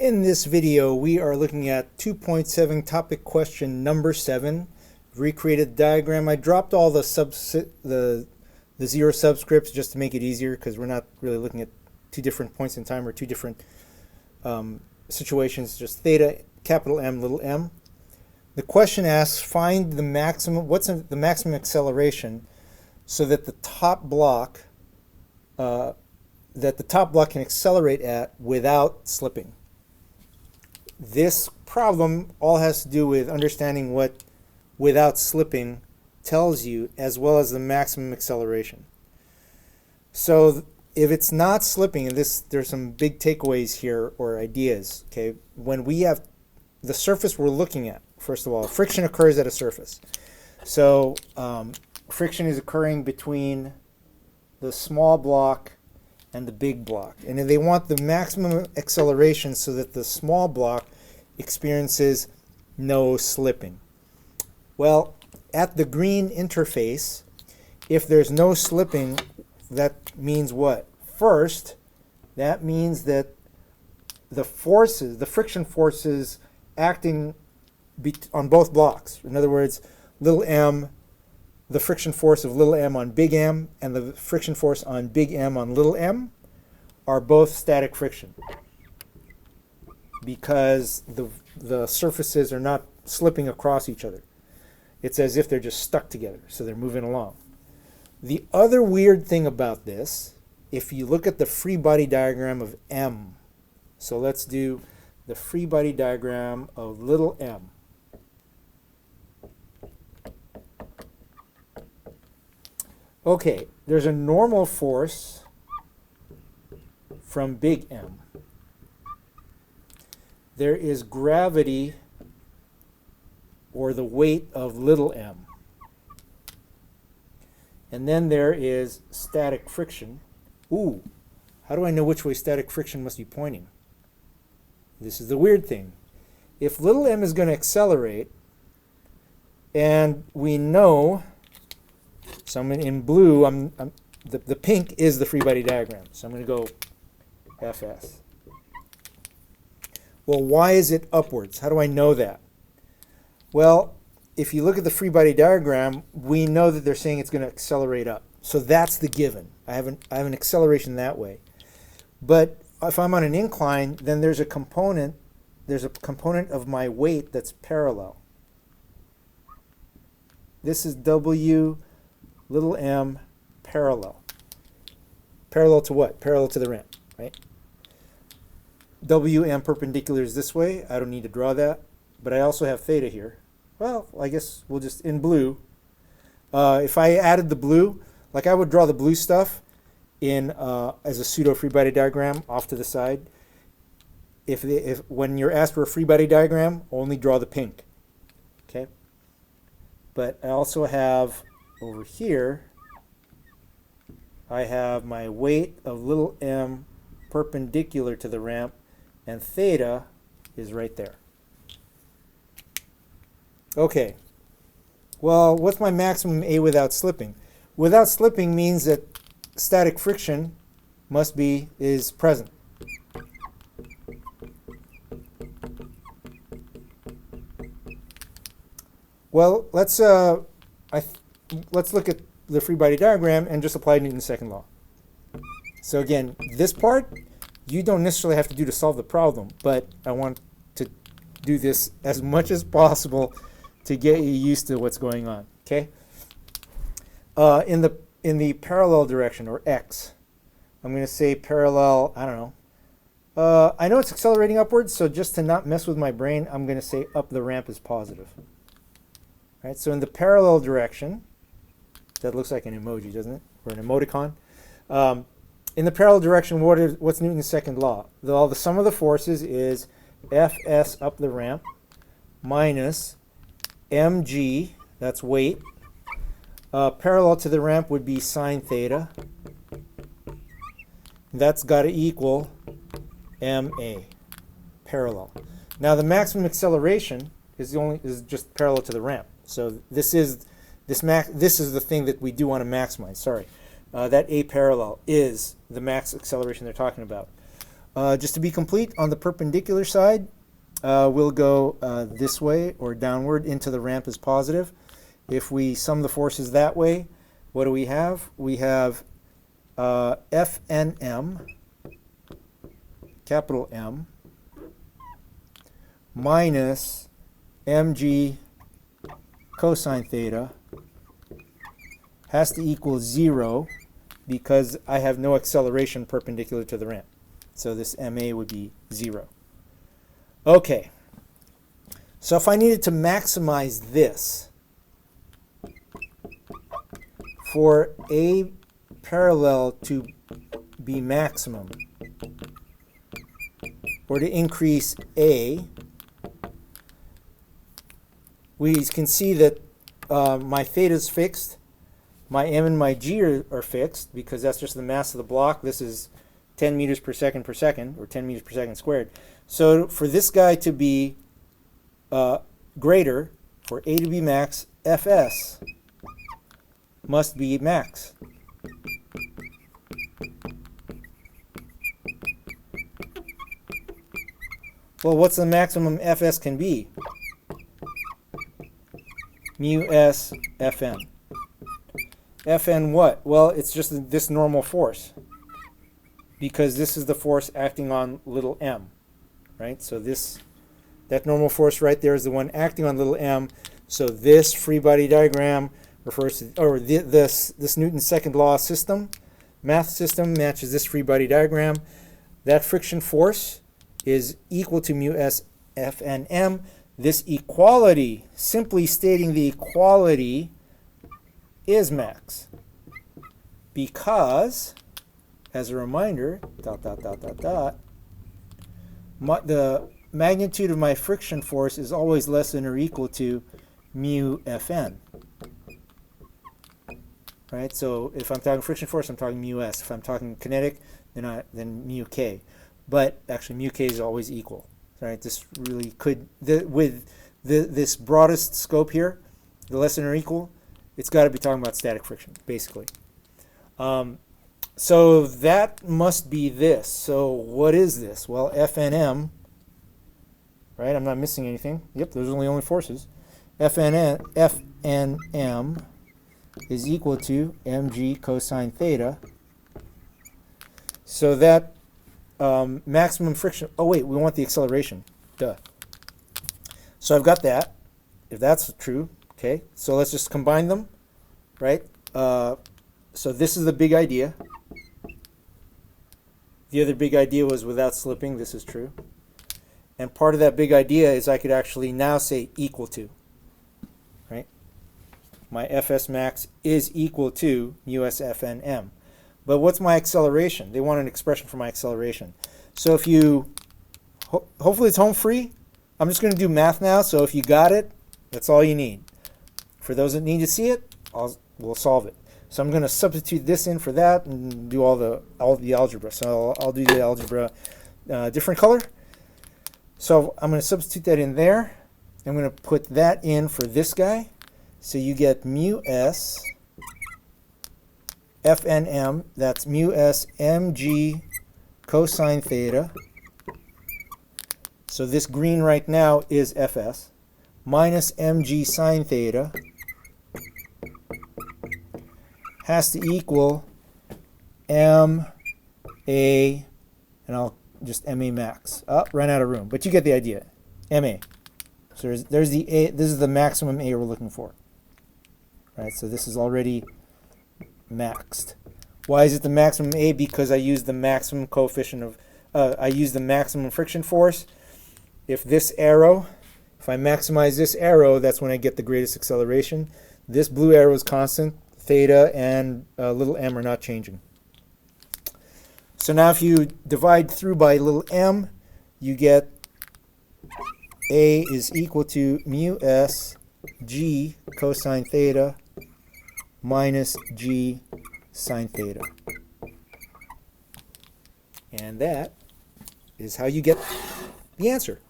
In this video, we are looking at 2.7 topic question number 7. Recreated the diagram. I dropped all the zero subscripts just to make it easier because we're not really looking at two different points in time or two different situations, just theta, capital M, little m. The question asks, find the maximum, what's the maximum acceleration so that the top block can accelerate at without slipping. This problem all has to do with understanding what without slipping tells you, as well as the maximum acceleration. So if it's not slipping, and there's some big takeaways here or ideas, okay? When we have the surface we're looking at, first of all, friction occurs at a surface. So friction is occurring between the small block and the big block. And if they want the maximum acceleration so that the small block experiences no slipping. Well, at the green interface, if there's no slipping, that means what? First, that means that the forces, the friction forces acting on both blocks. In other words, little m, the friction force of little m on big M and the friction force on big M on little m are both static friction because the surfaces are not slipping across each other. It's as if they're just stuck together, so they're moving along. The other weird thing about this, if you look at the free body diagram of M, so let's do the free body diagram of little m. Okay, there's a normal force from big M. There is gravity, or the weight of little m. And then there is static friction. Ooh, how do I know which way static friction must be pointing? This is the weird thing. If little m is going to accelerate, and we know, so I'm in blue, the pink is the free body diagram, so I'm going to go Fs. Well, why is it upwards? How do I know that? Well, if you look at the free body diagram, we know that they're saying it's going to accelerate up. So that's the given. I have an acceleration that way. But if I'm on an incline, then there's a component of my weight that's parallel. This is W little m parallel. Parallel to what? Parallel to the ramp, right? WM perpendicular is this way. I don't need to draw that. But I also have theta here. Well, I guess we'll just, in blue. If I added the blue, like I would draw the blue stuff in as a pseudo free body diagram off to the side. If when you're asked for a free body diagram, only draw the pink. Okay? But I also have over here, I have my weight of little m perpendicular to the ramp, and theta is right there. Okay, well, what's my maximum A without slipping? Without slipping means that static friction is present. Well, let's look at the free body diagram and just apply Newton's second law. So again, this part you don't necessarily have to do to solve the problem, but I want to do this as much as possible to get you used to what's going on. Okay. In the parallel direction, or x, I'm going to say parallel. I don't know. I know it's accelerating upwards, so just to not mess with my brain, I'm going to say up the ramp is positive. All right. So in the parallel direction, that looks like an emoji, doesn't it, or an emoticon? In the parallel direction, what's Newton's second law? The sum of the forces is Fs up the ramp minus mg, that's weight. Parallel to the ramp would be sine theta. That's got to equal ma, parallel. Now the maximum acceleration is just parallel to the ramp. So this is the thing that we do want to maximize. Sorry. That A parallel is the max acceleration they're talking about. Just to be complete, on the perpendicular side, we'll go this way or downward into the ramp as positive. If we sum the forces that way, what do we have? We have FNM, capital M, minus mg cosine theta has to equal 0 because I have no acceleration perpendicular to the ramp. So this MA would be 0. Okay, so if I needed to maximize this for A parallel to be maximum, or to increase A, we can see that my theta is fixed, my m and my g are fixed because that's just the mass of the block. This is 10 meters per second, or 10 meters per second squared. So for this guy to be greater, for A to be max, Fs must be max. Well, what's the maximum Fs can be? Mu s Fn. Fn what? Well, it's just this normal force, because this is the force acting on little m, right? So that normal force right there is the one acting on little m. So this free body diagram refers to, or this Newton's second law system, math system, matches this free body diagram. That friction force is equal to mu s Fn m. This equality, simply stating the equality, is max, because, as a reminder, the magnitude of my friction force is always less than or equal to mu Fn. Right? So if I'm talking friction force, I'm talking mu s. If I'm talking kinetic, then mu k. But actually, mu k is always equal. Right? This really could, with this broadest scope here, the less than or equal, it's got to be talking about static friction, basically. So that must be this. So what is this? Well, Fnm, right? I'm not missing anything. Yep, those are the only forces. Fnm is equal to mg cosine theta. So that maximum friction, oh wait, we want the acceleration. Duh. So I've got that, if that's true. Okay, so let's just combine them, right? So this is the big idea. The other big idea was without slipping. This is true. And part of that big idea is I could actually now say equal to, right? My Fs max is equal to mu s Fn m. But what's my acceleration? They want an expression for my acceleration. So if you, hopefully it's home free. I'm just going to do math now. So if you got it, that's all you need. For those that need to see it, we'll solve it. So I'm going to substitute this in for that and do all the algebra. So I'll do the algebra different color. So I'm going to substitute that in there. I'm going to put that in for this guy. So you get mu s Fnm, that's mu s mg cosine theta. So this green right now is Fs, minus mg sine theta, has to equal m a, and I'll just ma max. Oh, ran out of room, but you get the idea. Ma. So there's the a. This is the maximum a we're looking for. Right. So this is already maxed. Why is it the maximum a? Because I use the maximum coefficient of. I use the maximum friction force. If this arrow, if I maximize this arrow, that's when I get the greatest acceleration. This blue arrow is constant. Theta and little m are not changing. So now if you divide through by little m, you get a is equal to mu s g cosine theta minus g sine theta. And that is how you get the answer.